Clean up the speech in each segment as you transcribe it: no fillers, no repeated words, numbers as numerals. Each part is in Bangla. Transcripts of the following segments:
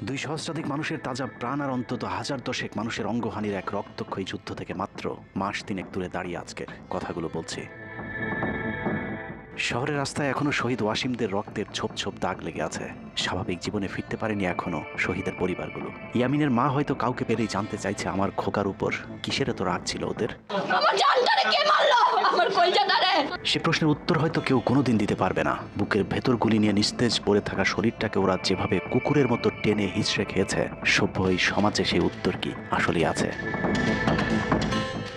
দুই সহস্রাধিক মানুষের তাজা প্রাণ আর অন্তত হাজার দশেক মানুষের অঙ্গহানির এক রক্তক্ষয়ী যুদ্ধ থেকে মাত্র মাস তিনেক দূরে দাঁড়িয়ে আজকের কথাগুলো বলছি। শহরের রাস্তায় এখনো শহীদ ওয়াসিমদের রক্তের ছোপ ছোপ দাগ লেগে আছে। স্বাভাবিক জীবনে ফিরতে পারেনি এখনো শহীদের পরিবারগুলো। ইয়ামিনের মা হয়তো কাউকে পেলেই জানতে চাইছে আমার খোকার উপর কিসের এত রাগ ছিল ওদের। সে প্রশ্নের উত্তর হয়তো কেউ কোনোদিন দিতে পারবে না। বুকের ভেতর গুলি নিয়ে নিস্তেজ পড়ে থাকা শরীরটাকে ওরা যেভাবে কুকুরের মতো টেনে হিঁচড়ে খেয়েছে, সভ্য এই সমাজে সেই উত্তর কি আসলেই আছে?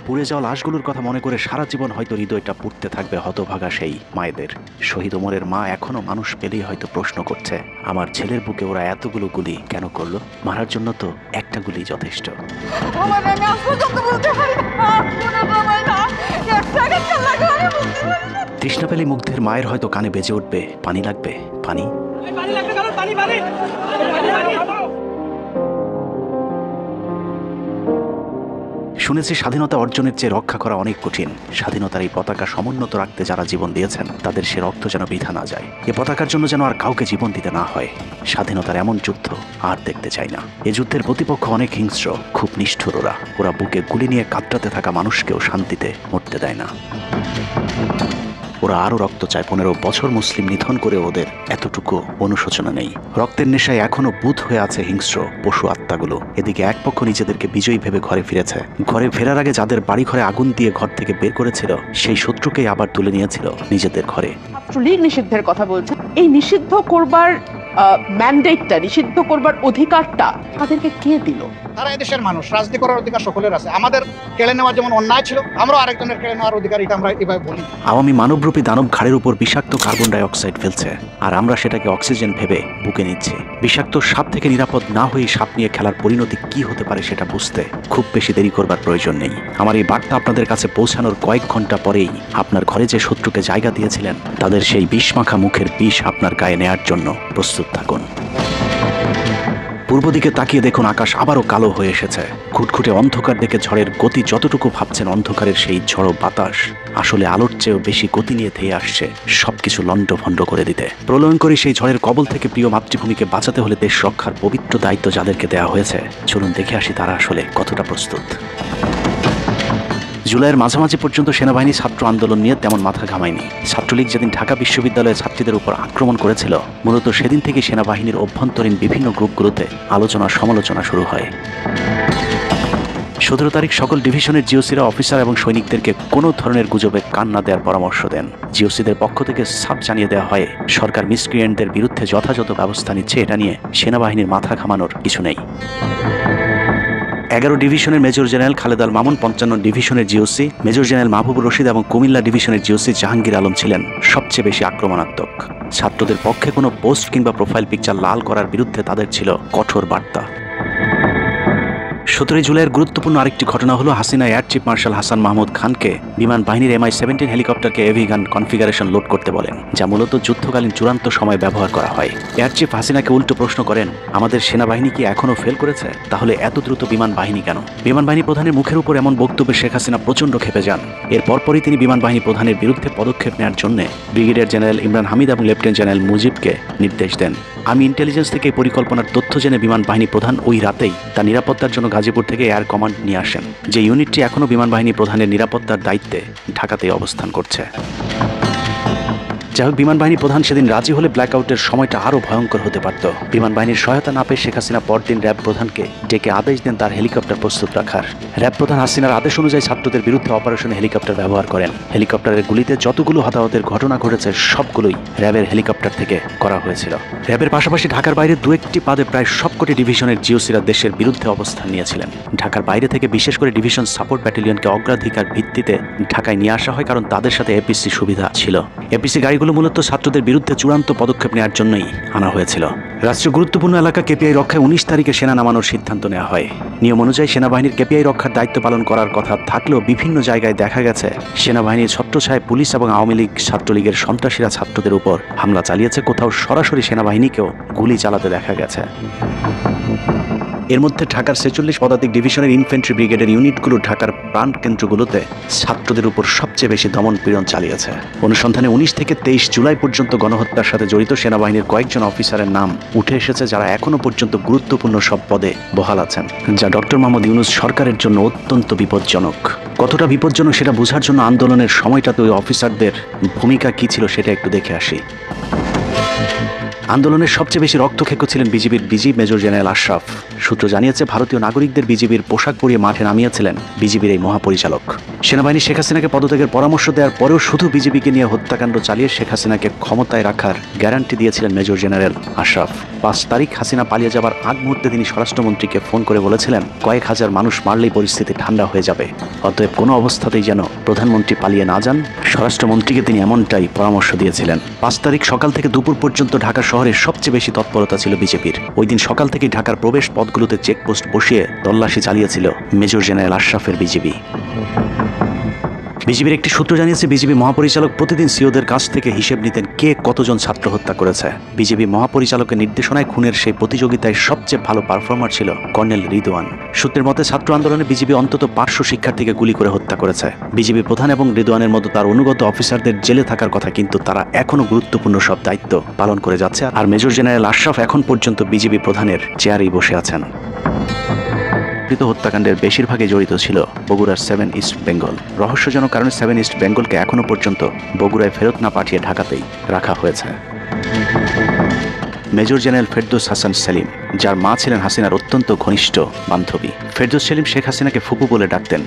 পুড়ে যাওয়া লাশগুলোর কথা মনে করে সারা জীবন হয়তো হৃদয়টা পুড়তে থাকবে হতভাগা সেই মায়েদের। শহীদ ওমরের মা এখনো মানুষ পেলেই হয়তো প্রশ্ন করছে, আমার ছেলের বুকে ওরা এতগুলো গুলি কেন করলো? মারার জন্য তো একটা গুলি যথেষ্ট। তৃষ্ণা পেলে মুগ্ধের মায়ের হয়তো কানে বেজে উঠবে, পানি লাগবে, পানি। শুনেছি স্বাধীনতা অর্জনের চেয়ে রক্ষা করা অনেক কঠিন। স্বাধীনতার এই পতাকা সমুন্নত রাখতে যারা জীবন দিয়েছেন তাদের সে রক্ত যেন বৃথা না যায়। এ পতাকার জন্য যেন আর কাউকে জীবন দিতে না হয়। স্বাধীনতার এমন যুদ্ধ আর দেখতে চাই না। এ যুদ্ধের প্রতিপক্ষ অনেক হিংস্র, খুব নিষ্ঠুর। ওরা বুকে গুলি নিয়ে কাতরাতে থাকা মানুষকেও শান্তিতে মরতে দেয় না। ওরা আরো রক্ত চায়। 15 বছর মুসলিম নিধন করে ওদের এতটুকু অনুশোচনা নেই। রক্তের নেশায় এখনো বুঁদ হয়ে আছে হিংস্র পশু আত্মাগুলো। এদিকে এক পক্ষ নিজেদেরকে বিজয়ী ভেবে ঘরে ফিরেছে। ঘরে ফেরার আগে যাদের বাড়ি ঘরে আগুন দিয়ে ঘর থেকে বের করেছিল, সেই শত্রুকেই আবার তুলে নিয়েছিল নিজেদের ঘরে। ছাত্রলীগ নিষিদ্ধের কথা বলছে। এই নিষিদ্ধ করবার ম্যান্ডেটটা, নিষিদ্ধ করবার অধিকারটা তাদেরকে কে দিল? তারা এদেশের মানুষ, রাজনীতি করার অধিকার সকলের আছে। আমাদের কেড়ে নেওয়া যেমন অন্যায় ছিল, আমরা আরেকজনের কেড়ে নেওয়ার অধিকার, এটা আমরা এভাবে বলি। আওয়ামী মানবরূপী দানব ঘাড়ের উপর বিষাক্ত কার্বন ডাই অক্সাইড ফেলছে, আর আমরা সেটাকে অক্সিজেন ভেবে বুকে নিচ্ছি। বিষাক্ত সাপ থেকে নিরাপদ না হয়ে সাপ নিয়ে খেলার পরিণতি কি হতে পারে সেটা বুঝতে খুব বেশি দেরি করবার প্রয়োজন নেই। আমার এই বার্তা আপনাদের কাছে পৌঁছানোর কয়েক ঘন্টা পরেই আপনার ঘরে যে শত্রুকে জায়গা দিয়েছিলেন তাদের সেই বিষ মাখা মুখের বিষ আপনার গায়ে নেয়ার জন্য প্রস্তুত থাকুন। পূর্ব দিকে তাকিয়ে দেখুন, আকাশ আবারও কালো হয়ে এসেছে। খুটখুটে অন্ধকার দেখে ঝড়ের গতি যতটুকু ভাবছেন, অন্ধকারের সেই ঝড়ো বাতাস আসলে আলোর চেয়েও বেশি গতি নিয়ে ধেয়ে আসছে সবকিছু লণ্ডভণ্ড করে দিতে। প্রলয়ঙ্করী সেই ঝড়ের কবল থেকে প্রিয় মাতৃভূমিকে বাঁচাতে হলে দেশ রক্ষার পবিত্র দায়িত্ব যাদেরকে দেওয়া হয়েছে, চলুন দেখে আসি তারা আসলে কতটা প্রস্তুত। জুলাইয়ের মাঝামাঝি পর্যন্ত সেনাবাহিনী ছাত্র আন্দোলন নিয়ে তেমন মাথা ঘামায়নি। ছাত্রলীগ যেদিন ঢাকা বিশ্ববিদ্যালয়ের ছাত্রীদের উপর আক্রমণ করেছিল, মূলত সেদিন থেকে সেনাবাহিনীর অভ্যন্তরীণ বিভিন্ন গ্রুপগুলোতে আলোচনা সমালোচনা শুরু হয়। 17 তারিখ সকল ডিভিশনের জিওসিরা অফিসার এবং সৈনিকদেরকে কোনো ধরনের গুজবে কান না দেওয়ার পরামর্শ দেন। জিওসিদের পক্ষ থেকে সাফ জানিয়ে দেওয়া হয়, সরকার মিসক্রিয়েন্টদের বিরুদ্ধে যথাযথ ব্যবস্থা নিচ্ছে, এটা নিয়ে সেনাবাহিনীর মাথা ঘামানোর কিছু নেই। 11 ডিভিশনের মেজর জেনারেল খালেদ আল মামুন, 55 ডিভিশনের GOC major general Mahbubur Rashid এবং কুমিল্লা ডিভিশনের জিওসি জাহাঙ্গীর আলম ছিলেন সবচেয়ে বেশি আক্রমণাত্মক। ছাত্রদের পক্ষে কোনো পোস্ট কিংবা প্রোফাইল পিকচার লাল করার বিরুদ্ধে তাদের ছিল কঠোর বার্তা। 17 জুলাইয়ের গুরুত্বপূর্ণ আরেকটি ঘটনা হলো, Hasina air chief marshal Hasan Mahmud খানকে বিমান বাহিনীর MI-17 হেলিকপ্টারকে এভি গান কনফিগারেশন লোড করতে বলেন, যা মূলত যুদ্ধকালীন চূড়ান্ত সময় ব্যবহার করা হয়। এয়ার চিফ হাসিনাকে উল্টো প্রশ্ন করেন, আমাদের সেনাবাহিনী কি এখনও ফেল করেছে? তাহলে এত দ্রুত বিমান বাহিনী কেন? বিমান বাহিনী প্রধানের মুখের উপর এমন বক্তব্যে শেখ হাসিনা প্রচণ্ড ক্ষেপে যান। এর পরপরই তিনি বিমান বাহিনী প্রধানের বিরুদ্ধে পদক্ষেপ নেওয়ার জন্য ব্রিগেডিয়ার জেনারেল ইমরান হামিদ এবং লেফটেন্যান্ট জেনারেল মুজিবকে নির্দেশ দেন। আমি ইন্টেলিজেন্স থেকে এই পরিকল্পনার তথ্য জেনে বিমান বাহিনী প্রধান ওই রাতেই তার নিরাপত্তার জন্য গাজীপুর থেকে এয়ার কমান্ড নিয়ে আসেন, যে ইউনিটটি এখনও বিমান বাহিনী প্রধানের নিরাপত্তার দায়িত্বে ঢাকাতেই অবস্থান করছে। যাই হোক, বিমান বাহিনী প্রধান সেদিন রাজি হলে ব্ল্যাকআউটের সময়টা আরও ভয়ঙ্কর হতে পারত। বিমান বাহিনীর সহায়তা না পেয়ে শেখ হাসিনা পরদিন র্যাব প্রধানকে ডেকে আদেশ দেন তার হেলিকপ্টার প্রস্তুত রাখার। র্যাব প্রধান হাসিনার আদেশ অনুযায়ী ছাত্রদের বিরুদ্ধে অপারেশনে হেলিকপ্টার ব্যবহার করেন। হেলিকপ্টারের গুলিতে যতগুলো হতাহতের ঘটনা ঘটেছে সবগুলোই র্যাবের হেলিকপ্টার থেকে করা হয়েছিল। র্যাবের পাশাপাশি ঢাকার বাইরে দু একটি পাদে প্রায় সবকটি ডিভিশনের জিওসিরা দেশের বিরুদ্ধে অবস্থান নিয়েছিলেন। ঢাকার বাইরে থেকে বিশেষ করে ডিভিশন সাপোর্ট ব্যাটালিয়নকে অগ্রাধিকার ভিত্তিতে ঢাকায় নিয়ে আসা হয়, কারণ তাদের সাথে এপিসি সুবিধা ছিল। এপিসি গাড়িগুলো মূলত ছাত্রদের বিরুদ্ধে চূড়ান্ত পদক্ষেপ নেওয়ার জন্যই আনা হয়েছিল। রাষ্ট্রীয় গুরুত্বপূর্ণ এলাকা কেপিআই রক্ষায় 19 তারিখে সেনা নামানোর সিদ্ধান্ত নেওয়া হয়। নিয়ম অনুযায়ী সেনাবাহিনীর কেপিআই রক্ষার দায়িত্ব পালন করার কথা থাকলেও বিভিন্ন জায়গায় দেখা গেছে সেনাবাহিনীর ছত্রছায়ায় পুলিশ এবং আওয়ামী লীগ ছাত্রলীগের সন্ত্রাসীরা ছাত্রদের উপর হামলা চালিয়েছে। কোথাও সরাসরি সেনাবাহিনীকেও গুলি চালাতে দেখা গেছে। এর মধ্যে ঢাকার 46 পদাতিক ডিভিশনের ইনফ্যান্ট্রি ব্রিগেডের ইউনিটগুলো ঢাকার প্রাণ কেন্দ্রগুলোতে ছাত্রদের উপর সবচেয়ে বেশি দমন পীড়ন চালিয়েছে। অনুসন্ধানে 19 থেকে 23 জুলাই পর্যন্ত গণহত্যার সাথে জড়িত সেনাবাহিনীর কয়েকজন অফিসারের নাম উঠে এসেছে, যারা এখনো পর্যন্ত গুরুত্বপূর্ণ সব পদে বহাল আছেন, যা ডক্টর মোহাম্মদ ইউনূস সরকারের জন্য অত্যন্ত বিপজ্জনক। কতটা বিপজ্জনক সেটা বোঝার জন্য আন্দোলনের সময়টাতে ওই অফিসারদের ভূমিকা কী ছিল সেটা একটু দেখে আসি। আন্দোলনের সবচেয়ে বেশি রক্তক্ষেকো ছিলেন বিজিবির ডিজি মেজর জেনারেল আশরাফ। সূত্র জানিয়েছে, ভারতীয় নাগরিকদের বিজিবির পোশাক পরিয়ে মাঠে নামিয়েছিলেন বিজিবির এই মহাপরিচালক। সেনাবাহিনী শেখ হাসিনাকে পদত্যাগের পরামর্শ দেওয়ার পরেও শুধু বিজিবিকে নিয়ে হত্যাকাণ্ড চালিয়ে শেখ হাসিনাকে ক্ষমতায় রাখার গ্যারান্টি দিয়েছিলেন মেজর জেনারেল আশরাফ। 5 তারিখ হাসিনা পালিয়ে যাবার আগ মুহূর্তে তিনি স্বরাষ্ট্রমন্ত্রীকে ফোন করে বলেছিলেন, কয়েক হাজার মানুষ মারলেই পরিস্থিতি ঠান্ডা হয়ে যাবে, অতএব কোনো অবস্থাতেই যেন প্রধানমন্ত্রী পালিয়ে না যান। স্বরাষ্ট্রমন্ত্রীকে তিনি এমনটাই পরামর্শ দিয়েছিলেন। 5 তারিখ সকাল থেকে দুপুর পর্যন্ত ঢাকা শহরের সবচেয়ে বেশি তৎপরতা ছিল বিজেপির। ওই দিন সকাল থেকেই ঢাকার প্রবেশ পথগুলোতে চেকপোস্ট বসিয়ে তল্লাশি চালিয়েছিল মেজর জেনারেল আশরাফের বিজিবি। বিজিবির একটি সূত্র জানিয়েছে, বিজিবি মহাপরিচালক প্রতিদিন সিওদের কাছ থেকে হিসেব নিতেন কে কতজন ছাত্র হত্যা করেছে। বিজিবি মহাপরিচালকের নির্দেশনায় খুনের সেই প্রতিযোগিতায় সবচেয়ে ভালো পারফর্মার ছিল কর্নেল রিদওয়ান। সূত্রের মতে, ছাত্র আন্দোলনে বিজিবি অন্তত 500 শিক্ষার্থীকে গুলি করে হত্যা করেছে। বিজিবি প্রধান এবং রিদওয়ানের মতো তার অনুগত অফিসারদের জেলে থাকার কথা, কিন্তু তারা এখনো গুরুত্বপূর্ণ সব দায়িত্ব পালন করে যাচ্ছে। আর মেজর জেনারেল আশরাফ এখন পর্যন্ত বিজিবি প্রধানের চেয়ারেই বসে আছেন। হত্যাকাণ্ডের বেশিরভাগই জড়িত ছিল বগুড়ার 7 ইস্ট বেঙ্গল। রহস্যজনক কারণে 7 ইস্ট বেঙ্গলকে এখনো পর্যন্ত বগুড়ায় ফেরত না পাঠিয়ে ঢাকাতেই রাখা হয়েছে। মেজর জেনারেল ফেরদৌস হাসান সেলিম, যার মা ছিলেন হাসিনার অত্যন্ত ঘনিষ্ঠ বান্ধবী। ফেরদৌস সেলিম শেখ হাসিনাকে ফুপু বলে ডাকতেন।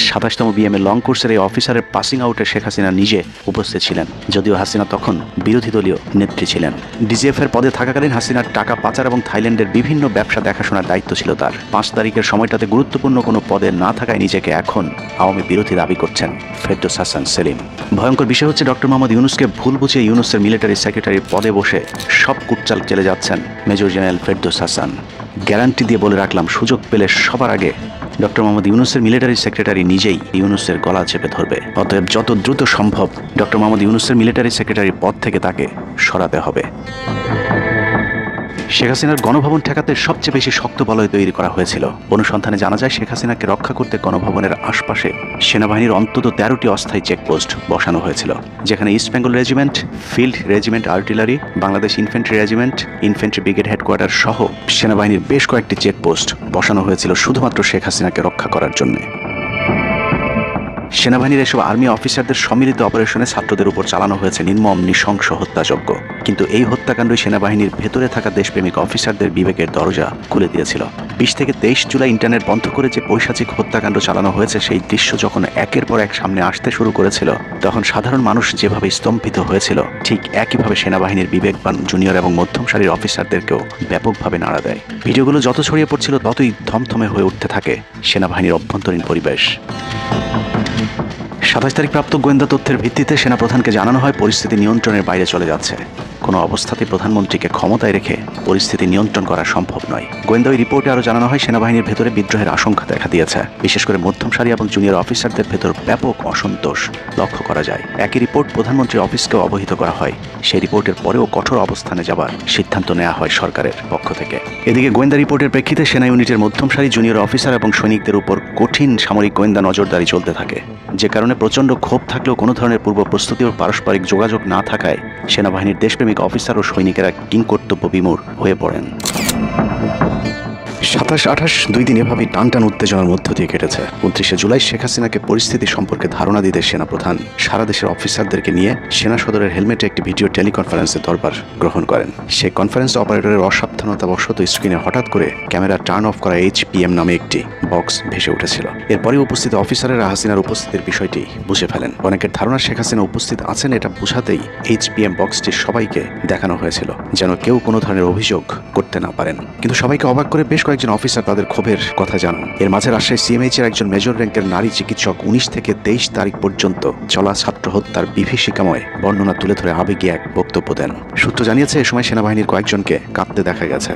27তম বিএমএ লং কোর্সের এই অফিসারের পাসিং আউটে শেখ হাসিনা নিজে উপস্থিত ছিলেন, যদিও হাসিনা তখন বিরোধী দলীয় নেত্রী ছিলেন। ডিজিএফ এর পদে থাকাকালীন হাসিনার টাকা পাচার এবং থাইল্যান্ডের বিভিন্ন ব্যবসা দেখাশোনার দায়িত্ব ছিল তার। 5 তারিখের সময়টাতে গুরুত্বপূর্ণ কোনো পদে না থাকায় নিজেকে এখন আওয়ামী বিরোধী দাবি করছেন ফেরদৌস হাসান সেলিম। ভয়ঙ্কর বিষয় হচ্ছে, ডক্টর মোহাম্মদ ইউনূসকে ভুল বুঝে ইউনূসের মিলিটারি সেক্রেটারির পদে বসে সব কুটচাল চলে যাচ্ছেন major general Ferdous Hasan. Guarantee দিয়ে বলে রাখলাম, সুযোগ পেলে সবার আগে ডক্টর মোহাম্মদ ইউনূসের মিলিটারি সেক্রেটারি নিজেই ইউনূসের গলা চেপে ধরবে। অতএব যত দ্রুত সম্ভব ডক্টর মোহাম্মদ ইউনূসের মিলিটারি সেক্রেটারির পদ থেকে তাকে সরাতে হবে। শেখ হাসিনার গণভবন ঠেকাতে সবচেয়ে বেশি শক্ত বলয় তৈরি করা হয়েছিল। অনুসন্ধানে জানা যায়, শেখ হাসিনাকে রক্ষা করতে গণভবনের আশপাশে সেনাবাহিনীর অন্তত 13টি অস্থায়ী চেকপোস্ট বসানো হয়েছিল, যেখানে east Bengal regiment, field regiment artillery, Bangladesh infantry regiment, infantry brigade headquarter সহ সেনাবাহিনীর বেশ কয়েকটি চেকপোস্ট বসানো হয়েছিল শুধুমাত্র শেখ হাসিনাকে রক্ষা করার জন্য। সেনাবাহিনীর এসব আর্মি অফিসারদের সম্মিলিত অপারেশনে ছাত্রদের উপর চালানো হয়েছে নির্মম নৃশংস হত্যাযজ্ঞ। কিন্তু এই হত্যাকাণ্ডই সেনাবাহিনীর ভেতরে থাকা দেশপ্রেমিক অফিসারদের বিবেকের দরজা খুলে দিয়েছিল। 20 থেকে 23 জুলাই ইন্টারনেট বন্ধ করে যে পৈশাচিক হত্যাকাণ্ড চালানো হয়েছে, সেই দৃশ্য যখন একের পর এক সামনে আসতে শুরু করেছিল, তখন সাধারণ মানুষ যেভাবে স্তম্ভিত হয়েছিল, ঠিক একইভাবে সেনাবাহিনীর বিবেকবান জুনিয়র এবং মধ্যম সারির অফিসারদেরকেও ব্যাপকভাবে নাড়া দেয়। ভিডিওগুলো যত ছড়িয়ে পড়ছিল, ততই থমথমে হয়ে উঠতে থাকে সেনাবাহিনীর অভ্যন্তরীণ পরিবেশ। 27 তারিখ প্রাপ্ত গোয়েন্দা তথ্যের ভিত্তিতে সেনাপ্রধানকে জানানো হয় পরিস্থিতি নিয়ন্ত্রণের বাইরে চলে যাচ্ছে। কোনো অবস্থাতেই প্রধানমন্ত্রীকে ক্ষমতায় রেখে পরিস্থিতি নিয়ন্ত্রণ করা সম্ভব নয়। গোয়েন্দা ওই রিপোর্টে আরও জানানো হয়, সেনাবাহিনীর ভেতরে বিদ্রোহের আশঙ্কা দেখা দিয়েছে। বিশেষ করে মধ্যম সারি এবং জুনিয়র অফিসারদের ভেতর ব্যাপক অসন্তোষ লক্ষ্য করা যায়। একই রিপোর্ট প্রধানমন্ত্রীর অফিসকেও অবহিত করা হয়। সেই রিপোর্টের পরেও কঠোর অবস্থানে যাবার সিদ্ধান্ত নেওয়া হয় সরকারের পক্ষ থেকে। এদিকে গোয়েন্দা রিপোর্টের প্রেক্ষিতে সেনা ইউনিটের মধ্যম সারি, জুনিয়র অফিসার এবং সৈনিকদের উপর কঠিন সামরিক গোয়েন্দা নজরদারি চলতে থাকে, যে কারণে প্রচণ্ড ক্ষোভ থাকলেও কোনো ধরনের পূর্ব প্রস্তুতি ও পারস্পরিক যোগাযোগ না থাকায় সেনাবাহিনীর দেশপ্রেমিক অফিসার ও সৈনিকেরা কিংকর্তব্য বিমূঢ় হয়ে পড়েন। 27-28 2 দিন এভাবেই টানটান উত্তেজনার মধ্য দিয়ে কেটেছে। 29শে জুলাই শেখ হাসিনাকে পরিস্থিতি সম্পর্কে ধারণা দিতে সেনাপ্রধান সারা দেশের অফিসারদেরকে নিয়ে সেনা সদরের হেলমেটে একটি ভিডিও টেলিকনফারেন্সে দরবার গ্রহণ করেন। সেই কনফারেন্স অপারেটরের অসাবধানতাবশত স্ক্রিনে হঠাৎ করে ক্যামেরা টার্ন অফ করা HPM নামে একটি বক্স ভেসে উঠেছিল। এরপরে উপস্থিত অফিসারেরা হাসিনার উপস্থিতির বিষয়টি বুঝে ফেলেন। অনেকের ধারণা শেখ হাসিনা উপস্থিত আছেন এটা বোঝাতেই HPM বক্সটি সবাইকে দেখানো হয়েছিল, যেন কেউ কোনো ধরনের অভিযোগ করতে না পারেন। কিন্তু সবাইকে অবাক করে বেশ কয়েকজন অফিসার তাদের ক্ষোভের কথা জানান। এর মাঝে রাজশাহী CMH এর একজন মেজর র্যাঙ্কের নারী চিকিৎসক 19 থেকে 23 তারিখ পর্যন্ত চলা ছাত্র হত্যার বিভীষিকাময় বর্ণনা তুলে ধরে আবেগী এক বক্তব্য দেন। সূত্র জানিয়েছে, এ সময় সেনাবাহিনীর কয়েকজনকে কাঁদতে দেখা গেছে।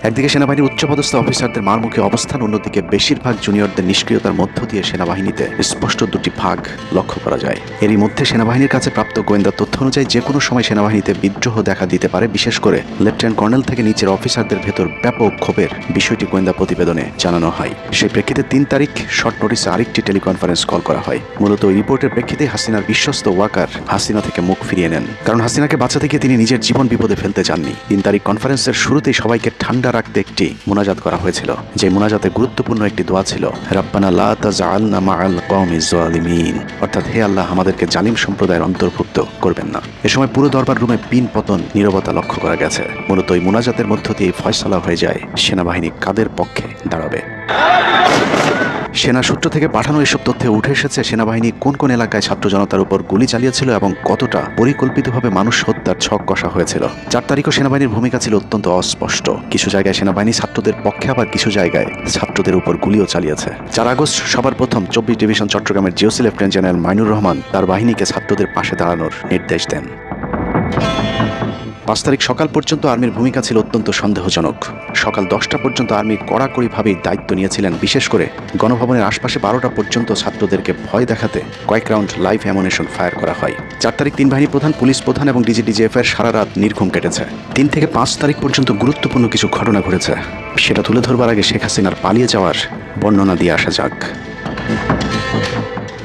একদিকে সেনাবাহিনীর উচ্চপদস্থ অফিসারদের মারমুখী অবস্থান, অন্যদিকে বেশিরভাগ জুনিয়রদের নিষ্ক্রিয়তার মধ্য দিয়ে সেনাবাহিনীতে স্পষ্ট দুটি ভাগ লক্ষ্য করা যায়। এরই মধ্যে সেনাবাহিনীর কাছে প্রাপ্ত গোয়েন্দা তথ্য অনুযায়ী যে কোনো সময় সেনাবাহিনীতে বিদ্রোহ দেখা দিতে পারে, বিশেষ করে লেফটেন্যান্ট কর্নেল থেকে নিচের অফিসারদের ভেতর ব্যাপক ক্ষোভের বিষয়টি গোয়েন্দা প্রতিবেদনে জানানো হয়। সেই প্রেক্ষিতে 3 তারিখ শর্ট নোটিসে আরেকটি টেলিকনফারেন্স কল করা হয়। মূলত ওই রিপোর্টের প্রেক্ষিতে হাসিনার বিশ্বস্ত ওয়াকার হাসিনা থেকে মুখ ফিরিয়ে নেন, কারণ হাসিনাকে বাঁচাতে গিয়ে তিনি নিজের জীবন বিপদে ফেলতে চাননি। 3 তারিখ কনফারেন্সের শুরুতেই সবাইকে ঠান্ডা রাখতে একটি মোনাজাত করা হয়েছিল, যে মোনাজাতে গুরুত্বপূর্ণ একটি দোয়া ছিল, রাব্বানা লা তাজআলনা মাআল কওমিজ জালিমিন, অর্থাৎ হে আল্লাহ, আমাদেরকে জালিম সম্প্রদায়ের অন্তর্ভুক্ত করবেন না। এ সময় পুরো দরবার রুমে পিন পতন নীরবতা লক্ষ্য করা গেছে। মূলত ওই মোনাজাতের মধ্য দিয়ে ফয়সালা হয়ে যায় সেনাবাহিনী কাদের পক্ষে দাঁড়াবে। সেনা সূত্র থেকে পাঠানো এসব তথ্যে উঠে এসেছে সেনাবাহিনী কোন কোন এলাকায় ছাত্র জনতার উপর গুলি চালিয়েছিল এবং কতটা পরিকল্পিতভাবে মানুষ হত্যার ছক কষা হয়েছিল। 4 তারিখও সেনাবাহিনীর ভূমিকা ছিল অত্যন্ত অস্পষ্ট। কিছু জায়গায় সেনাবাহিনী ছাত্রদের পক্ষে, আবার কিছু জায়গায় ছাত্রদের উপর গুলিও চালিয়েছে। 4 আগস্ট সবার প্রথম 24 ডিভিশন চট্টগ্রামের GOC lieutenant general Mainur Rahman তার বাহিনীকে ছাত্রদের পাশে দাঁড়ানোর নির্দেশ দেন। 5 তারিখ সকাল পর্যন্ত আর্মির ভূমিকা ছিল অত্যন্ত সন্দেহজনক। সকাল 10টা পর্যন্ত আর্মি কড়াকড়িভাবেই দায়িত্ব নিয়েছিলেন। বিশেষ করে গণভবনের আশপাশে 12টা পর্যন্ত ছাত্রদেরকে ভয় দেখাতে কয়েক রাউন্ড লাইভ অ্যামুনেশন ফায়ার করা হয়। 4 তারিখ 3 বাহিনী প্রধান, পুলিশ প্রধান এবং ডিজিডিজিএফ এর সারা রাত নির্ঘুম কেটেছে। 3 থেকে 5 তারিখ পর্যন্ত গুরুত্বপূর্ণ কিছু ঘটনা ঘটেছে, সেটা তুলে ধরবার আগে শেখ হাসিনার পালিয়ে যাওয়ার বর্ণনা দিয়ে আসা যাক।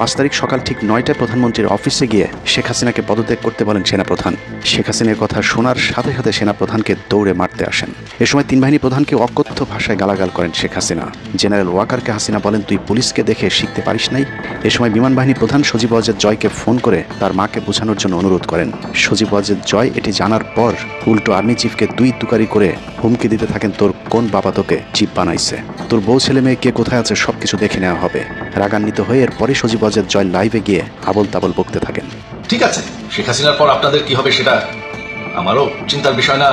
5 তারিখ সকাল ঠিক 9টায় প্রধানমন্ত্রীর অফিসে গিয়ে শেখ হাসিনাকে পদত্যাগ করতে বলেন সেনাপ্রধান। শেখ হাসিনার কথা শোনার সাথে সাথে সেনাপ্রধানকে দৌড়ে মারতে আসেন। এ সময় 3 বাহিনী প্রধানকে অকথ্য ভাষায় গালাগাল করেন শেখ হাসিনা। জেনারেল ওয়াকারকে হাসিনা বলেন, তুই পুলিশকে দেখে শিখতে পারিস নাই। এ সময় বিমান বাহিনী প্রধান সজীব ওয়াজেদ জয়কে ফোন করে তার মাকে বোঝানোর জন্য অনুরোধ করেন। সজীব ওয়াজেদ জয় এটি জানার পর উল্টো আর্মি চিফকে 2 তুকারি করে হুমকি দিতে থাকেন, তোর কোন বাবা তোকে চিফ বানাইছে, তোর বউ ছেলে মেয়ে কে কোথায় আছে সবকিছু দেখে নেওয়া হবে। রাগান্বিত হয়ে এরপরে সজীব ওয়াজেদ জয় লাইভে গিয়ে আবল তাবল বকতে থাকেন। ঠিক আছে, শেখ হাসিনার পর আপনাদের কি হবে সেটা আমারও চিন্তার বিষয় না,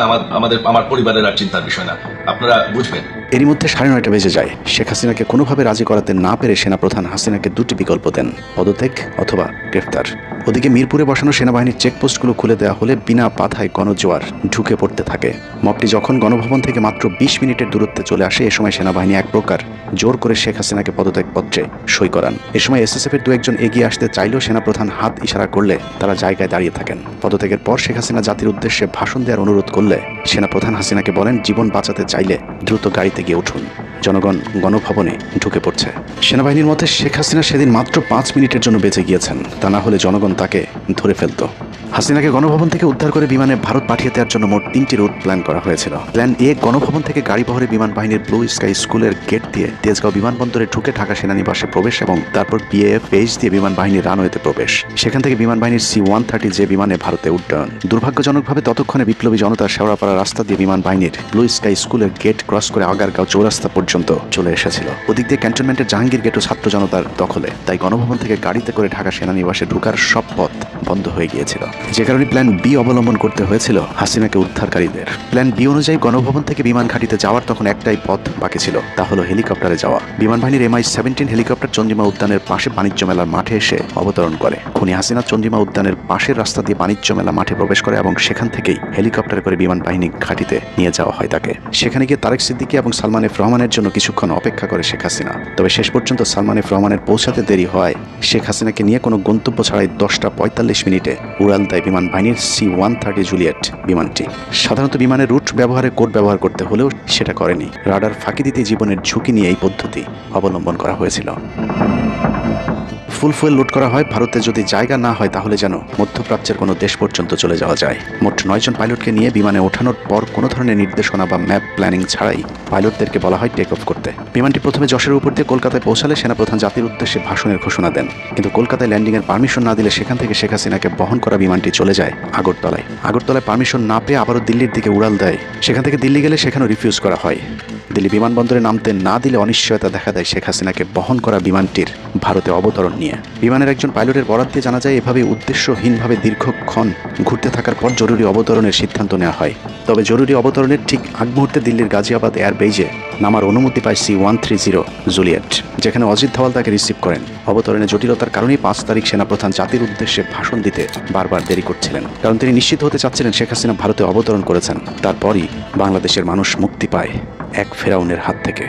আমার পরিবারের আর চিন্তার বিষয় না, আপনারা বুঝবেন। এরই মধ্যে 9:30 বেজে যায়। শেখ হাসিনাকে কোনোভাবে রাজি করাতে না পেরে সেনাপ্রধান হাসিনাকে 2টি বিকল্প দেন, পদত্যাগ অথবা গ্রেফতার। ওদিকে মিরপুরে বসানো সেনাবাহিনীর চেকপোস্টগুলো খুলে দেওয়া হলে বিনা বাধায় গণজোয়ার ঢুকে পড়তে থাকে। মবটি যখন গণভবন থেকে মাত্র 20 মিনিটের দূরত্বে চলে আসে, এ সময় সেনাবাহিনী এক প্রকার জোর করে শেখ হাসিনাকে পদত্যাগপত্রে সই করান। এ সময় এসএসএফ এর 2-1 জন এগিয়ে আসতে চাইলেও সেনাপ্রধান হাত ইশারা করলে তারা জায়গায় দাঁড়িয়ে থাকেন। পদত্যাগের পর শেখ হাসিনা জাতির উদ্দেশ্যে ভাষণ দেওয়ার অনুরোধ করলে সেনাপ্রধান হাসিনাকে বলেন, জীবন বাঁচাতে চাইলে দ্রুত গাড়িতে গিয়ে উঠুন, জনগণ গণভবনে ঢুকে পড়ছে। সেনাবাহিনীর মতে শেখ হাসিনা সেদিন মাত্র 5 মিনিটের জন্য বেঁচে গিয়েছেন, তা না হলে জনগণ তাকে ধরে ফেলত। হাসিনাকে গণভবন থেকে উদ্ধার করে বিমানে ভারত পাঠিয়ে দেওয়ার জন্য মোট 3টি রুট প্ল্যান করা হয়েছিল। প্ল্যান এ, গণভবন থেকে গাড়ি বহরে বিমান বাহিনীর ব্লু স্কাই স্কুলের গেট দিয়ে তেজগাঁও বিমানবন্দরে ঢুকে ঢাকা সেনানিবাসে প্রবেশ এবং তারপর বিএএফ বেস দিয়ে বিমান বাহিনীর রানওয়েতে প্রবেশ। সেখান থেকে বিমান বাহিনীর C-130 যে বিমানে ভারতে উড্ডয়ন। দুর্ভাগ্যজনকভাবে ততক্ষণে বিপ্লবী জনতার শেওড়াপাড়া রাস্তা দিয়ে বিমান বাহিনীর ব্লু স্কাই স্কুলের গেট ক্রস করে আগারগাঁও চৌরাস্তা পর্যন্ত চলে এসেছিল। ওদিক দিয়ে ক্যান্টনমেন্টের জাহাঙ্গীর গেটও ছাত্র জনতার দখলে, তাই গণভবন থেকে গাড়িতে করে ঢাকা সেনানিবাসে ঢোকার সব পথ বন্ধ হয়ে গিয়েছিল, যে কারণে প্ল্যান বি অবলম্বন করতে হয়েছিল হাসিনাকে উদ্ধারকারীদের। প্ল্যান বি অনুযায়ী গণভবন থেকে বিমান ঘাঁটিতে যাওয়ার তখন একটাই পথ বাকি ছিল, তা হলো হেলিকপ্টারে যাওয়া। বিমান বাহিনীর MI-17 হেলিকপ্টার চন্দ্রিমা উদ্যানের পাশে বাণিজ্য মেলার মাঠে এসে অবতরণ করে। খুনি হাসিনা চন্দ্রিমা উদ্যানের পাশের রাস্তা দিয়ে বাণিজ্য মেলা মাঠে প্রবেশ করে এবং সেখান থেকেই হেলিকপ্টারে করে বিমান বাহিনী ঘাঁটিতে নিয়ে যাওয়া হয় তাকে। সেখানে গিয়ে তারেক সিদ্দিকী এবং সালমান এফ রহমানের জন্য কিছুক্ষণ অপেক্ষা করে শেখ হাসিনা। তবে শেষ পর্যন্ত সালমান এফ রহমানের পৌঁছাতে দেরি হয় শেখ হাসিনাকে নিয়ে কোনো গন্তব্য ছাড়াই 10:45 মিনিটে উড়াল দেয় বিমান বাহিনীর C-130 জুলিয়েট বিমানটি। সাধারণত বিমানের রুট ব্যবহারে কোড ব্যবহার করতে হলেও সেটা করেনি। রাডার ফাঁকি দিতে জীবনের ঝুঁকি নিয়ে এই পদ্ধতি অবলম্বন করা হয়েছিল। ফুল ফুয়েল লোড করা হয়। ভারতে যদি জায়গা না হয় তাহলে যেন মধ্যপ্রাচ্যের কোনো দেশ পর্যন্ত চলে যাওয়া যায়। মোট 9 জন পাইলটকে নিয়ে বিমানে ওঠানোর পর কোনো ধরনের নির্দেশনা বা ম্যাপ প্ল্যানিং ছাড়াই পাইলটদেরকে বলা হয় টেক অফ করতে। বিমানটি প্রথমে যশোরের উপর দিয়ে কলকাতায় পৌঁছালে সেনাপ্রধান জাতির উদ্দেশ্যে ভাষণের ঘোষণা দেন, কিন্তু কলকাতায় ল্যান্ডিংয়ের পারমিশন না দিলে সেখান থেকে শেখ হাসিনাকে বহন করা বিমানটি চলে যায় আগরতলায়। আগরতলায় পারমিশন না পেয়ে আবারও দিল্লির দিকে উড়াল দেয়। সেখান থেকে দিল্লি গেলে সেখানেও রিফিউজ করা হয়। দিল্লি বিমানবন্দরে নামতে না দিলে অনিশ্চয়তা দেখা দেয় শেখ হাসিনাকে বহন করা বিমানটির ভারতে অবতরণ নিয়ে। বিমানের একজন পাইলটের বরাত দিয়ে জানা যায়, এভাবে উদ্দেশ্যহীনভাবে দীর্ঘক্ষণ ঘুরতে থাকার পর জরুরি অবতরণের সিদ্ধান্ত নেওয়া হয়। তবে জরুরি অবতরণের ঠিক আগ মুহূর্তে দিল্লির গাজিয়াবাদ এয়ারবেজে নামার অনুমতি পায় C-130 জুলিয়েট, যেখানে অজিত ধওয়াল তাকে রিসিভ করেন। অবতরণের জটিলতার কারণেই 5 তারিখ সেনাপ্রধান জাতির উদ্দেশ্যে ভাষণ দিতে বারবার দেরি করছিলেন, কারণ তিনি নিশ্চিত হতে চাচ্ছিলেন শেখ হাসিনা ভারতে অবতরণ করেছেন, তারপরই বাংলাদেশের মানুষ মুক্তি পায়। এক ফেরাউনের হাত থেকে।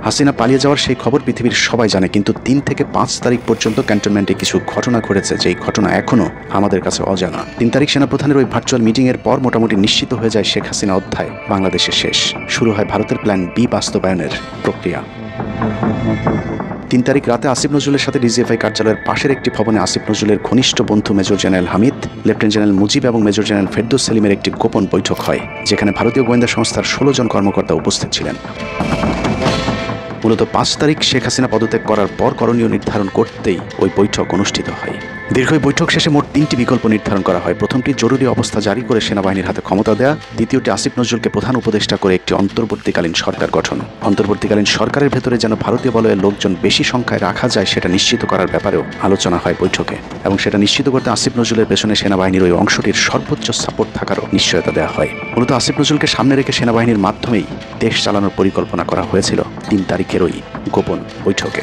হাসিনা পালিয়ে যাওয়ার সেই খবর পৃথিবীর সবাই জানে, কিন্তু 3 থেকে 5 তারিখ পর্যন্ত ক্যান্টনমেন্টে কিছু ঘটনা ঘটেছে যেই ঘটনা এখনো আমাদের কাছে অজানা। 3 তারিখ সেনাপ্রধানের ওই ভার্চুয়াল মিটিং এর পর মোটামুটি নিশ্চিত হয়ে যায় শেখ হাসিনা অধ্যায় বাংলাদেশে শেষ। শুরু হয় ভারতের প্ল্যান বি বাস্তবায়নের প্রক্রিয়া। 3 তারিখ রাতে আসিফ নজরুলের সাথে ডিজিএফআই কার্যালয়ের পাশের একটি ভবনে আসিফ নজরুলের ঘনিষ্ঠ বন্ধু major general Hamid, lieutenant general Mujib এবং মেজর জেনারেল ফেরদৌস সেলিমের একটি গোপন বৈঠক হয়, যেখানে ভারতীয় গোয়েন্দা সংস্থার 16 জন কর্মকর্তা উপস্থিত ছিলেন। মূলত 5 তারিখ শেখ হাসিনা পদত্যাগ করার পর করণীয় নির্ধারণ করতেই ওই বৈঠক অনুষ্ঠিত হয়। দীর্ঘ বৈঠক শেষে মোট 3টি বিকল্প নির্ধারণ করা হয়। প্রথমটি জরুরি অবস্থা জারি করে সেনাবাহিনীর হাতে ক্ষমতা দেয়া, দ্বিতীয়টি আসিফ নজরুলকে প্রধান উপদেষ্টা করে একটি অন্তর্বর্তীকালীন সরকার গঠন। অন্তর্বর্তীকালীন সরকারের ভেতরে যেন ভারতীয় বলয়ের লোকজন বেশি সংখ্যায় রাখা যায় সেটা নিশ্চিত করার ব্যাপারেও আলোচনা হয় বৈঠকে, এবং সেটা নিশ্চিত করতে আসিফ নজরুলের পেছনে সেনাবাহিনীর ওই অংশটির সর্বোচ্চ সাপোর্ট থাকারও নিশ্চয়তা দেওয়া হয়। মূলত আসিফ নজরুলকে সামনে রেখে সেনাবাহিনীর মাধ্যমেই দেশ চালানোর পরিকল্পনা করা হয়েছিল 3 তারিখের ওই গোপন বৈঠকে।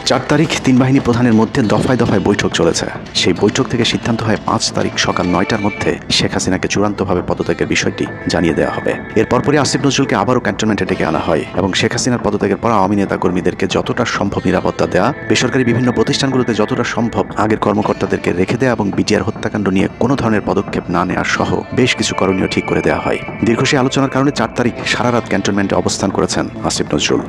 4 তারিখ 3 বাহিনী প্রধানের মধ্যে দফায় দফায় বৈঠক চলেছে। সেই বৈঠক থেকে সিদ্ধান্ত হয় 5 তারিখ সকাল 9টার মধ্যে শেখ হাসিনাকে চূড়ান্তভাবে পদত্যাগের বিষয়টি জানিয়ে দেওয়া হবে। এর পরপরই আসিফ নজরুলকে আবারও ক্যান্টনমেন্টে ডেকে আনা হয় এবং শেখ হাসিনার পদত্যাগের পর আওয়ামী নেতা কর্মীদেরকে যতটা সম্ভব নিরাপত্তা দেওয়া, বেসরকারি বিভিন্ন প্রতিষ্ঠানগুলোতে যতটা সম্ভব আগের কর্মকর্তাদেরকে রেখে দেওয়া এবং বিটিআর হত্যাকাণ্ড নিয়ে কোনো ধরনের পদক্ষেপ না নেওয়ার সহ বেশ কিছু করণীয় ঠিক করে দেওয়া হয়। দীর্ঘ সেই আলোচনার কারণে 4 তারিখ সারা রাত ক্যান্টনমেন্টে অবস্থান করেছেন আসিফ নজরুল।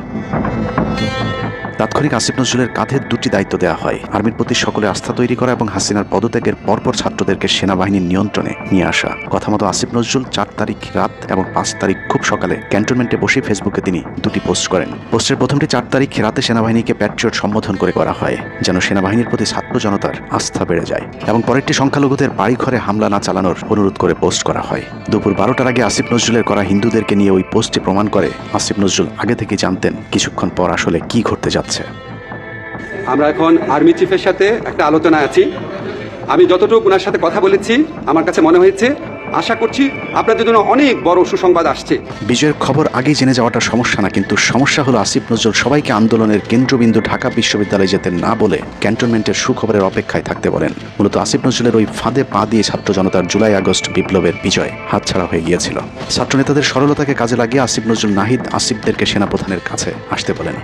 তাৎক্ষণিক আসিফ নজরুলের কাঁধে 2টি দায়িত্ব দেওয়া হয়: আর্মির প্রতি সকলে আস্থা তৈরি করা এবং হাসিনার পদত্যাগের পরপর ছাত্রদেরকে সেনাবাহিনীর নিয়ন্ত্রণে নিয়ে আসা। কথা মতো আসিফ নজরুল 4 তারিখ রাত এবং 5 তারিখ খুব সকালে ক্যান্টনমেন্টে বসে ফেসবুকে তিনি 2টি পোস্ট করেন। পোস্টের প্রথমটি 4 তারিখ রাতে সেনাবাহিনীকে প্যাট্রিয়ট সম্বোধন করে করা হয়, যেন সেনাবাহিনীর প্রতি ছাত্র জনতার আস্থা বেড়ে যায়, এবং পরেরটি সংখ্যালঘুদের বাড়িঘরে হামলা না চালানোর অনুরোধ করে পোস্ট করা হয়। দুপুর 12টার আগে আসিফ নজরুলের করা হিন্দুদেরকে নিয়ে ওই পোস্টটি প্রমাণ করে আসিফ নজরুল আগে থেকে জানতেন কিছুক্ষণ পর আসলে কি ঘটতে যাচ্ছে। আমরা এখন আর্মি চিফের সাথে একটা আলোচনা আছি। আমি যতটুকু ওনার সাথে কথা বলেছি আমার কাছে মনে হয়েছে, আশা করছি আপনাদের জন্য অনেক বড় সুসংবাদ আসছে। বিজয়ের খবর আগেই জেনে যাওয়াটা সমস্যা না, কিন্তু সমস্যা হলো আসিফ নজরুল সবাইকে আন্দোলনের কেন্দ্রবিন্দু ঢাকা বিশ্ববিদ্যালয়ে যেতে না বলে ক্যান্টনমেন্টের সুখবরের অপেক্ষায় থাকতে বলেন। মূলত আসিফ নজরুলের ওই ফাঁদে পা দিয়ে ছাত্র জনতার জুলাই আগস্ট বিপ্লবের বিজয় হাতছাড়া হয়ে গিয়েছিল। ছাত্র নেতাদের সরলতাকে কাজে লাগিয়ে আসিফ নজরুল নাহিদ আসিফদেরকে সেনাপ্রধানের কাছে আসতে বলেন।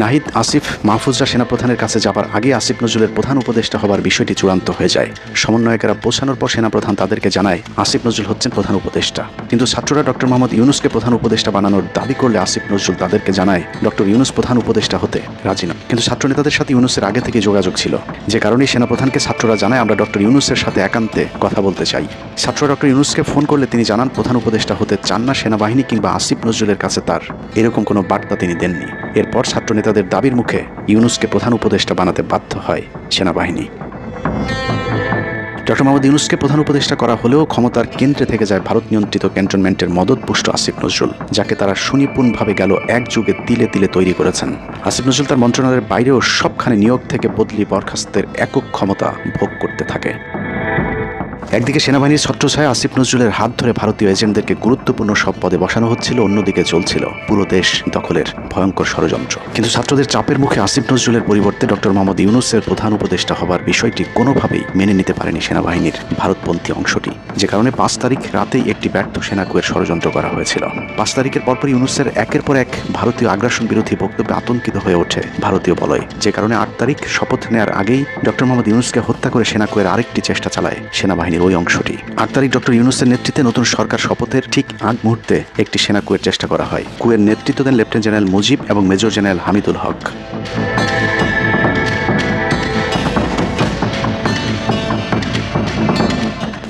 নাহিদ, আসিফ, মাহফুজরা সেনাপ্রধানের কাছে যাবার আগে আসিফ নজরুলের প্রধান উপদেষ্টা হবার বিষয়টি চূড়ান্ত হয়ে যায়। সমন্বয়কেরা পৌঁছানোর পর সেনাপ্রধান তাদেরকে জানায় আসিফ নজরুল হচ্ছেন প্রধান উপদেষ্টা, কিন্তু ছাত্ররা ডক্টর মোহাম্মদ ইউনুসকে প্রধান উপদেষ্টা বানানোর দাবি করলে আসিফ নজরুল তাদেরকে জানায় ডক্টর ইউনুস প্রধান উপদেষ্টা হতে রাজি নন। কিন্তু ছাত্র নেতাদের সাথে ইউনুসের আগে থেকে যোগাযোগ ছিল, যে কারণেই সেনাপ্রধানকে ছাত্ররা জানায় আমরা ডক্টর ইউনুসের সাথে একান্তে কথা বলতে চাই। ছাত্ররা ডক্টর ইউনুসকে ফোন করলে তিনি জানান প্রধান উপদেষ্টা হতে চান না সেনাবাহিনী কিংবা আসিফ নজরুলের কাছে তার এরকম কোনো বার্তা তিনি দেননি। এরপর ছাত্র নেতাদের দাবির মুখে ইউনুসকে প্রধান উপদেষ্টা বানাতে বাধ্য হয় সেনাবাহিনী। ডক্টর মোহাম্মদ ইউনুসকে প্রধান উপদেষ্টা করা হলেও ক্ষমতার কেন্দ্রে থেকে যায় ভারত নিয়ন্ত্রিত ক্যান্টনমেন্টের মদতপুষ্ট আসিফ নজরুল, যাকে তারা সুনিপুণভাবে গেল এক যুগে তিলে তিলে তৈরি করেছেন। আসিফ নজরুল তার মন্ত্রণালয়ের বাইরেও সবখানে নিয়োগ থেকে বদলি বরখাস্তের একক ক্ষমতা ভোগ করতে থাকে। একদিকে সেনাবাহিনীর ছত্রছায়া আসিফ নজরুলের হাত ধরে ভারতীয় এজেন্টদেরকে গুরুত্বপূর্ণ সব পদে বসানো হচ্ছিল, অন্যদিকে চলছিল পুরো দেশ দখলের ভয়ঙ্কর ষড়যন্ত্র। কিন্তু ছাত্রদের চাপের মুখে আসিফ নজরুলের পরিবর্তে ডক্টর মোহাম্মদ ইউনুসের প্রধান উপদেষ্টা হবার বিষয়টি কোনোভাবেই মেনে নিতে পারেনি সেনাবাহিনীর ভারতপন্থী অংশটি, যে কারণে 5 তারিখ রাতেই একটি ব্যর্থ সেনাকুয়ের ষড়যন্ত্র করা হয়েছিল। 5 তারিখের পরপর ইউনুসের একের পর এক ভারতীয় আগ্রাসন বিরোধী বক্তব্যে আতঙ্কিত হয়ে ওঠে ভারতীয় বলয়, যে কারণে 8 তারিখ শপথ নেয়ার আগেই ডক্টর মোহাম্মদ ইউনুসকে হত্যা করে সেনাকুয়ের আরেকটি চেষ্টা চালায় সেনাবাহিনীর ওই অংশটি। 8 তারিখ ডক্টর ইউনুসের নেতৃত্বে নতুন সরকার শপথের ঠিক আগ মুহূর্তে একটি সেনা কুয়ের চেষ্টা করা হয়। কুয়ের নেতৃত্ব দেন লেফটেন্যান্ট জেনারেল মুজিব এবং মেজর জেনারেল হামিদুল হক।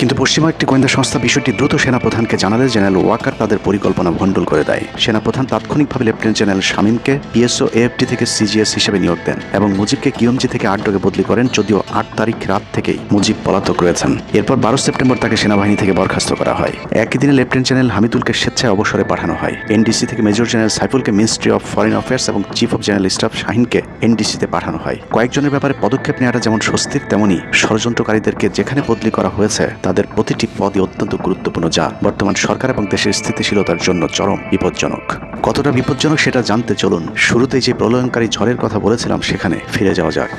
কিন্তু পশ্চিমা একটি গোয়েন্দা সংস্থা বিষয়টি দ্রুত সেনাপ্রধানকে জানালে জেনারেল ওয়াকার তাদের পরিকল্পনা ভণ্ডুল করে দেয়। সেনাপ্রধান তাৎক্ষণিকভাবে লেফটেন্যান্ট জেনারেল শামীমকে পিএসও এএফটি থেকে সিজিএস হিসেবে নিয়োগ দেন এবং মুজিবকে কিয়মজি থেকে আটডগে বদলি করেন, যদিও 8 তারিখ রাত থেকেই মুজিব পলাতক রয়েছেন। এরপর 12 সেপ্টেম্বর তাকে সেনাবাহিনী থেকে বরখাস্ত করা হয়। একই দিনে লেফটেন্যান্ট জেনারেল হামিদুলকে স্বেচ্ছায় অবসরে পাঠানো হয়। এনডিসি থেকে মেজর জেনারেল সাইফুলকে মিনিস্ট্রি অফ ফরেন অ্যাফেয়ার্স এবং চিফ অফ জেনারেল স্টাফ শাহিনকে এনডিসিতে পাঠানো হয়। কয়েকজনের ব্যাপারে পদক্ষেপ নেওয়াটা যেমন স্বস্তির, তেমনই ষড়যন্ত্রকারীদেরকে যেখানে বদলি করা হয়েছে তাদের প্রতিটি পদই অত্যন্ত গুরুত্বপূর্ণ, যা বর্তমান সরকার এবং দেশের স্থিতিশীলতার জন্য চরম বিপজ্জনক। কতটা বিপজ্জনক সেটা জানতে চলুন শুরুতেই যে প্রলয়ঙ্কারী ঝড়ের কথা বলেছিলাম সেখানে ফিরে যাওয়া যাক।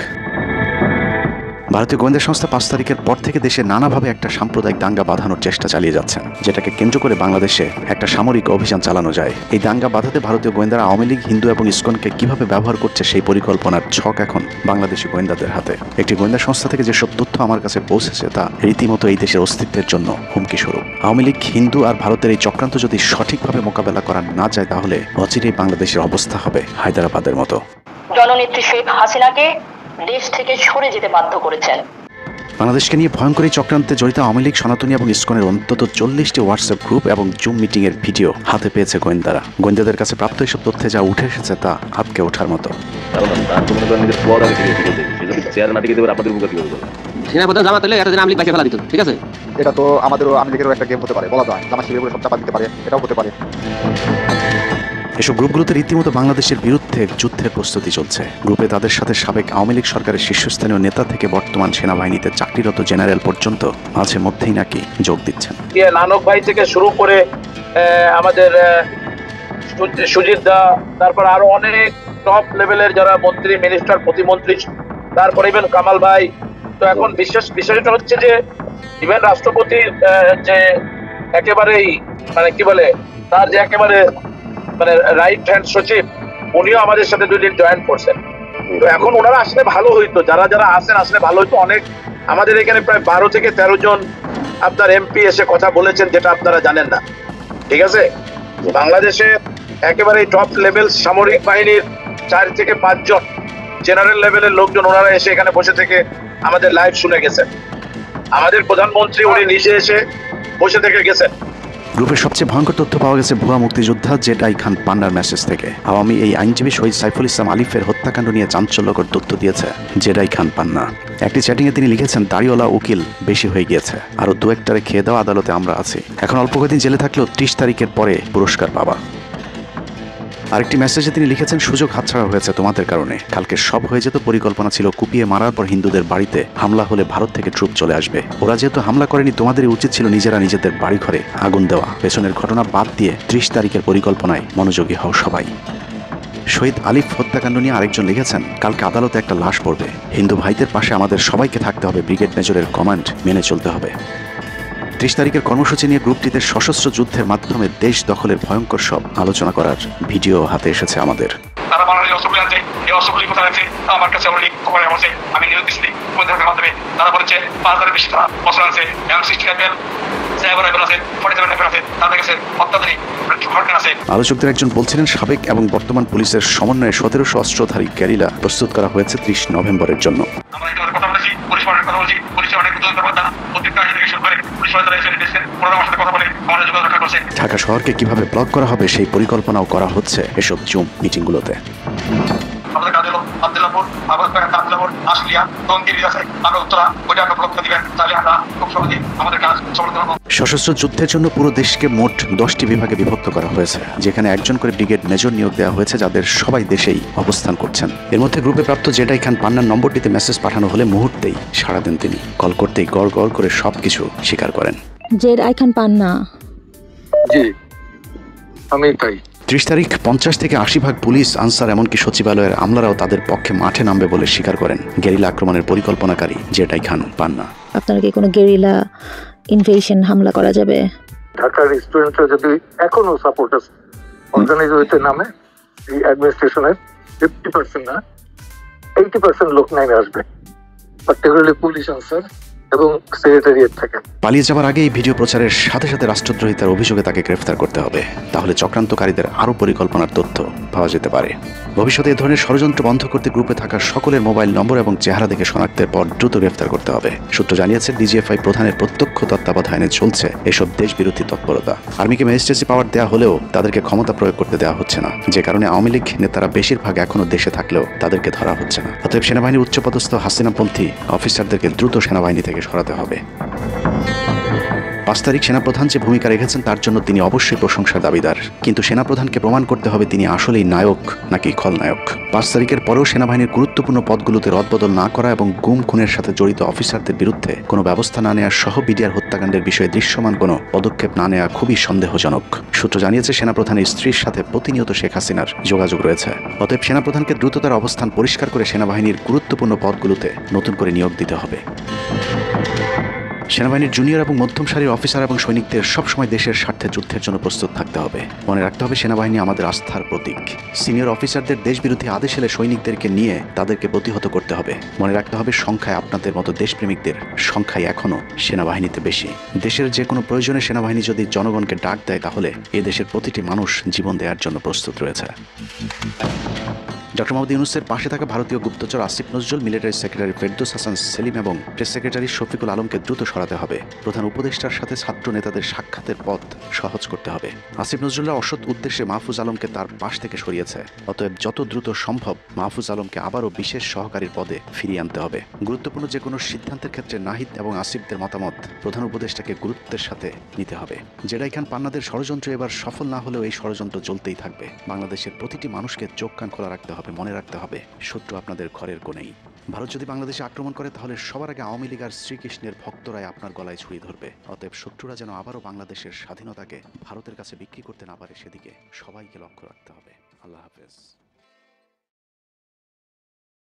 ভারতীয় গোয়েন্দা সংস্থা 5 তারিখের পর থেকে দেশে নানাভাবে একটা সাম্প্রদায়িক দাঙ্গা বাঁধানোর চেষ্টা চালিয়ে যাচ্ছেন, যেটাকে কেন্দ্র করে বাংলাদেশে একটা সামরিক অভিযান চালানো যায়। এই দাঙ্গা বাঁধাতে ভারতীয় গোয়েন্দারা আওয়ামী লীগ, হিন্দু এবং ইসকনকে কিভাবে ব্যবহার করছে সেই পরিকল্পনার ছক এখন বাংলাদেশি গোয়েন্দাদের হাতে। একটি গোয়েন্দা সংস্থা থেকে যেসব তথ্য আমার কাছে পৌঁছেছে তা রীতিমতো এই দেশের অস্তিত্বের জন্য হুমকি স্বরূপ। আওয়ামী লীগ, হিন্দু আর ভারতের এই চক্রান্ত যদি সঠিকভাবে মোকাবেলা করা না যায় তাহলে অচিরেই বাংলাদেশের অবস্থা হবে হায়দ্রাবাদের মতো। জননেত্রী শেখ হাসিনাকে দেশ থেকে সরে যেতে বাধ্য করেছেন। বাংলাদেশকে নিয়ে ভয়ঙ্কর এই চক্রান্তে জড়িত আওয়ামী লীগ, সনাতনী এবং ইসকনের অন্তত 40টি হোয়াটসঅ্যাপ গ্রুপ এবং জুম মিটিং এর ভিডিও হাতে পেয়েছে গোয়েন্দারা। গোয়েন্দাদের কাছে প্রাপ্ত এসব তথ্যে যা উঠে এসেছে তা আটকে ওঠার মতো। সেনাপ্রধান জামাত হলে এতদিন আওয়ামী লীগ বাইকে ফেলা দিত, ঠিক আছে? এটা তো আমাদেরও আওয়ামী লীগেরও একটা গেম হতে পারে, বলা যায় জামাত শিবিরের উপরে সব চাপা দিতে পারে, এটাও হতে পারে। এসব গ্রুপগুলোতে রীতিমতো বাংলাদেশের বিরুদ্ধে যুদ্ধের প্রস্তুতি চলছে। গ্রুপে তাদের সাথে সাবেক আওয়ামী লীগ সরকারের শীর্ষস্থানীয় নেতা থেকে বর্তমান সেনাবাহিনীতে চাকরিরত জেনারেল পর্যন্ত মাঝে মধ্যেই নাকি যোগ দিচ্ছেন। নানক ভাই থেকে শুরু করে আমাদের সুজিত দা, তারপর আরো অনেক টপ লেভেলের যারা মন্ত্রী, মিনিস্টার, প্রতিমন্ত্রী, তারপর ইভেন কামাল ভাই। তো এখন বিষয়টা হচ্ছে যে ইভেন রাষ্ট্রপতি যে একেবারেই মানে কি বলে তার যে একেবারে মানে রাইট হ্যান্ড সচিব, উনিও আমাদের সাথে 2 দিন জয়েন করছেন। তো এখন ওনারা আসলে ভালো হইতো, যারা আসেন আসলে ভালো হইতো। অনেক আমাদের এখানে প্রায় 12 থেকে 13 জন আপনার এমপি এসে কথা বলেছেন, যেটা আপনারা জানেন না, ঠিক আছে? বাংলাদেশে একেবারে টপ লেভেল সামরিক বাহিনীর 4 থেকে 5 জন জেনারেল লেভেলের লোকজন ওনারা এসে এখানে বসে থেকে আমাদের লাইভ শুনে গেছেন। আমাদের প্রধানমন্ত্রী উনি নিজে এসে বসে থেকে গেছেন। গ্রুপের সবচেয়ে ভয়ঙ্কর তথ্য পাওয়া গেছে ভুয়া মুক্তিযোদ্ধা জেডাই খান পান্নার মেসেজ থেকে। আওয়ামী এই আইনজীবী শহীদ সাইফুল ইসলাম আলিফের হত্যাকাণ্ড নিয়ে চাঞ্চল্যকর তথ্য দিয়েছে জেডাই খান পান্না। একটি চ্যাটিংয়ে তিনি লিখেছেন, দাড়িওয়ালা উকিল বেশি হয়ে গিয়েছে, আরো 2-1টারে খেয়ে দেওয়া আদালতে আমরা আছি, এখন অল্প কয়েকদিন জেলে থাকলেও 30 তারিখের পরে পুরস্কার পাবা। আরেকটি মেসেজে তিনি লিখেছেন, সুযোগ হাতছাড়া হয়েছে তোমাদের কারণে, কালকে সব হয়ে যেত। পরিকল্পনা ছিল কুপিয়ে মারার পর হিন্দুদের বাড়িতে হামলা হলে ভারত থেকে ট্রুপ চলে আসবে। ওরা যেহেতু হামলা করেনি, তোমাদেরই উচিত ছিল নিজেরা নিজেদের বাড়ি ঘরে আগুন দেওয়া। পেছনের ঘটনা বাদ দিয়ে 30 তারিখের পরিকল্পনায় মনোযোগী হও সবাই। শহীদ আলিফ হত্যাকাণ্ড নিয়ে আরেকজন লিখেছেন, কালকে আদালতে একটা লাশ পড়বে, হিন্দু ভাইদের পাশে আমাদের সবাইকে থাকতে হবে, ব্রিগেড মেজরের কমান্ড মেনে চলতে হবে। 30 তারিখের কর্মসূচি নিয়ে গ্রুপটিতে সশস্ত্র যুদ্ধের মাধ্যমে দেশ দখলের ভয়ঙ্কর সব আলোচনা করার ভিডিও হাতে এসেছে আমাদের। তারা বাংলাদেশ অস্ত্রগুলি আনছে, এই অস্ত্রগুলি কোথায় আছে আমার কাছে অলরেডি খবর এসেছে। আমি নিউজ দিচ্ছি গোয়েন্দাদের মাধ্যমে, তারা বলেছে 5000-এর বেশি তারা অস্ত্র আনছে, M60 রাইফেল, সাইবার রাইফেল আছে, 47 রাইফেল আছে, তাদের কাছে অত্যাধুনিক ঘটনা আছে। আলোচকদের একজন বলছিলেন, সাবেক এবং বর্তমান পুলিশের সমন্বয়ে 1700 অস্ত্রধারী গ্যারিলা প্রস্তুত করা হয়েছে 30 নভেম্বরের জন্য। আমরা এটা কথা বলেছি, পুলিশ কথা বলছি, পুলিশের অনেক তদন্তকর্তা প্রত্যেকটা থেকে শুরু করে পুলিশ তারা এসে দেখছেন, ওনারা আমার সাথে কথা বলে আমাদের যোগাযোগ রক্ষা করছে। ঢাকা শহরকে কিভাবে ব্লক করা হবে সেই পরিকল্পনাও করা হচ্ছে এসব জুম মিটিংগুলোতে। আমাদের কাজে আব্দুল্লাহপুর, আব্দুল্লাহপুর, আশুলিয়া, টঙ্গীর আছে, আমরা উত্তরা ওইটা আমরা ব্লক দিবেন, তাহলে আমরা খুব সহজে আমাদের কাজ সফল করব। সশস্ত্র যুদ্ধের জন্য পুরো দেশকে মোট 10টি বিভাগে বিভক্ত করা হয়েছে, যেখানে একজন করে ব্রিগেড মেজর নিয়োগ দেওয়া হয়েছে, যাদের সবাই দেশেই অবস্থান করছেন। এর মধ্যে গ্রুপে প্রাপ্ত জেডাই খান পান্নার নম্বরটিতে মেসেজ পাঠানো হলে মুহূর্তেই সাড়া দেন তিনি। কল করতেই গড় গড় করে সবকিছু স্বীকার করেন। জেডাই খান পান্না, জি আমি তাই। 30 তারিখ 50 থেকে 80 ভাগ পুলিশ, আনসার, এমনকি সচিবালয়ের আমলারাও তাদের পক্ষে মাঠে নামবে বলে স্বীকার করেন গেরিলা আক্রমণের পরিকল্পনাকারী জেডাই খান পান্না। আপনারা কি কোনো গেরিলা ইনভেশন হামলা করা যাবে? ঢাকার স্টুডেন্টরা যদি এখনো সাপোর্টার্স অর্গানাইজ হইতে নামে, এই অ্যাডমিনিস্ট্রেশনের 50% না 80% লোক নামে আসবে, পার্টিকুলারলি পুলিশ, আনসার এবং সেক্রেটারিয়েট থেকে। পালিয়ে যাওয়ার আগে এই ভিডিও প্রচারের সাথে সাথে রাষ্ট্রদ্রোহিতার অভিযোগে তাকে গ্রেফতার করতে হবে, তাহলে চক্রান্তকারীদের আরও পরিকল্পনার তথ্য পাওয়া যেতে পারে। ভবিষ্যতে এ ধরনের ষড়যন্ত্র বন্ধ করতে গ্রুপে থাকা সকলের মোবাইল নম্বর এবং চেহারা দেখে শনাক্তের পর দ্রুত গ্রেফতার করতে হবে। সূত্র জানিয়েছে, ডিজিএফআই প্রধানের প্রত্যক্ষ তত্ত্বাবধানে চলছে এসব দেশবিরোধী তৎপরতা। আর্মিকে ম্যাজিস্ট্রেসি পাওয়ার দেওয়া হলেও তাদেরকে ক্ষমতা প্রয়োগ করতে দেওয়া হচ্ছে না, যে কারণে আওয়ামী লীগ নেতারা বেশিরভাগ এখনও দেশে থাকলেও তাদেরকে ধরা হচ্ছে না। অতএব সেনাবাহিনীর উচ্চপদস্থ হাসিনাপন্থী অফিসারদেরকে দ্রুত সেনাবাহিনী থেকে সরাতে হবে। 5 তারিখ সেনাপ্রধান যে ভূমিকা রেখেছেন তার জন্য তিনি অবশ্যই প্রশংসার দাবিদার, কিন্তু সেনাপ্রধানকে প্রমাণ করতে হবে তিনি আসলেই নায়ক নাকি খলনায়ক। 5 তারিখের পরেও সেনাবাহিনীর গুরুত্বপূর্ণ পদগুলোতে রদবদল না করা এবং গুম খুনের সাথে জড়িত অফিসারদের বিরুদ্ধে কোনো ব্যবস্থা না নেওয়া সহ বিডিআর হত্যাকাণ্ডের বিষয়ে দৃশ্যমান কোনো পদক্ষেপ না নেওয়া খুবই সন্দেহজনক। সূত্র জানিয়েছে সেনাপ্রধানের স্ত্রীর সাথে প্রতিনিয়ত শেখ হাসিনার যোগাযোগ রয়েছে। অতএব সেনাপ্রধানকে দ্রুত তার অবস্থান পরিষ্কার করে সেনাবাহিনীর গুরুত্বপূর্ণ পদগুলোতে নতুন করে নিয়োগ দিতে হবে। সেনাবাহিনীর জুনিয়র এবং মধ্যম সারির অফিসার এবং সৈনিকদের সবসময় দেশের স্বার্থে যুদ্ধের জন্য প্রস্তুত থাকতে হবে। মনে রাখতে হবে সেনাবাহিনী আমাদের আস্থার প্রতীক। সিনিয়র অফিসারদের দেশবিরোধী আদেশ এলে সৈনিকদেরকে নিয়ে তাদেরকে প্রতিহত করতে হবে। মনে রাখতে হবে সংখ্যায় আপনাদের মতো দেশপ্রেমিকদের সংখ্যায় এখনও সেনাবাহিনীতে বেশি। দেশের যে কোনো প্রয়োজনে সেনাবাহিনী যদি জনগণকে ডাক দেয় তাহলে এ দেশের প্রতিটি মানুষ জীবন দেওয়ার জন্য প্রস্তুত রয়েছে। ডক্টর মোহাম্মদ ইউনূসের পাশে থাকা ভারতীয় গুপ্তচর আসিফ নজরুল, মিলিটারি সেক্রেটারি ফেরদৌস হাসান সেলিম এবং প্রেস সেক্রেটারি শফিকুল আলমকে দ্রুত সরাতে হবে। প্রধান উপদেষ্টার সাথে ছাত্র নেতাদের সাক্ষাতের পথ সহজ করতে হবে। আসিফ নজরুল্লাহ অসৎ উদ্দেশ্যে মাহফুজ আলমকে তার পাশ থেকে সরিয়েছে। অতএব যত দ্রুত সম্ভব মাহফুজ আলমকে আবারও বিশেষ সহকারীর পদে ফিরিয়ে আনতে হবে। গুরুত্বপূর্ণ যে কোনো সিদ্ধান্তের ক্ষেত্রে নাহিদ এবং আসিফদের মতামত প্রধান উপদেষ্টাকে গুরুত্বের সাথে নিতে হবে। জেডাই খান পান্নাদের ষড়যন্ত্র এবার সফল না হলেও এই ষড়যন্ত্র চলতেই থাকবে। বাংলাদেশের প্রতিটি মানুষকে চোখ কান খোলা রাখতে হবে। মনে রাখতে হবে শত্রু আপনাদের ঘরের কোণেই। ভারত যদি বাংলাদেশে আক্রমণ করে তাহলে সবার আগে আওয়ামী লীগ আর শ্রীকৃষ্ণের ভক্তরাই আপনার গলায় ছুরি ধরবে। অতএব শত্রুরা যেন আবারও বাংলাদেশের স্বাধীনতাকে ভারতের কাছে বিক্রি করতে না পারে সেদিকে সবাইকে লক্ষ্য রাখতে হবে। আল্লাহ হাফেজ।